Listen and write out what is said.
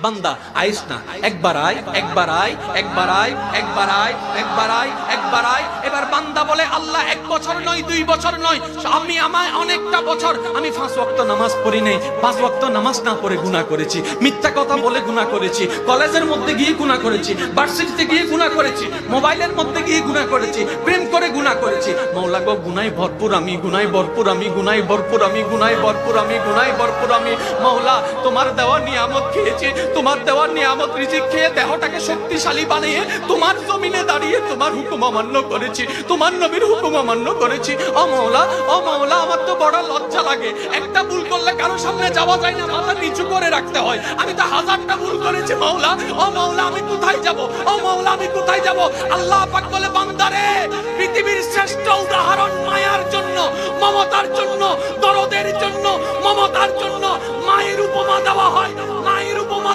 বান্দা আইস না, একবার আয়, একবার আয়, একবার আয়, একবার আয়, একবার আয়, একবার আয়। এবার বান্দা বলে আল্লাহ 1 বছর নয় 2 বছর নয়, আমি আমায় অনেকটা বছর আমি 5 ওয়াক্ত নামাজ পড়ি নাই, 5 ওয়াক্ত নামাজ না পড়ে গুনাহ করেছি, মিথ্যা কথা বলে গুনাহ করেছি, কলেজের মধ্যে গিয়ে গুনাহ করেছি, ভার্সিটিতে গিয়ে গুনাহ করেছি, মোবাইলের মধ্যে গিয়ে গুনাহ করেছি, প্রেম করে গুনাহ করেছি। মাওলা গো গুনাহে ভরপুর আমি, গুনাহে ভরপুর আমি, গুনাহে ভরপুর আমি, গুনাহে ভরপুর আমি, গুনাহে ভরপুর আমি। মাওলা তোমার দেওয়া নিয়ামত খেয়েছি, তোমার দেওয়া নিয়ামত রিজিক খেয়ে দেহটাকে শক্তিশালী বানিয়ে তোমার জমিনে দাঁড়িয়ে তোমার হুকুম অমান্য করেছি, তোমার নবীর হুকুম অমান্য করেছি। ও মাওলা, ও মাওলা, আমার তো বড় লজ্জা লাগে, একটা ভুল করলে কারো সামনে যাওয়া যায় না, মাথা নিচু করে রাখতে হয়। আমি তো 1000টা ভুল করেছি মাওলা। ও মাওলা আমি কোথায় যাব, ও মাওলা আমি কোথায় যাব? আল্লাহ পাক বলে বান্দারে, পৃথিবীর শ্রেষ্ঠ উদাহরণ মায়ার জন্য, মমতার জন্য, দরদের জন্য, মমতার জন্য মায়ের উপমা দেওয়া হয়।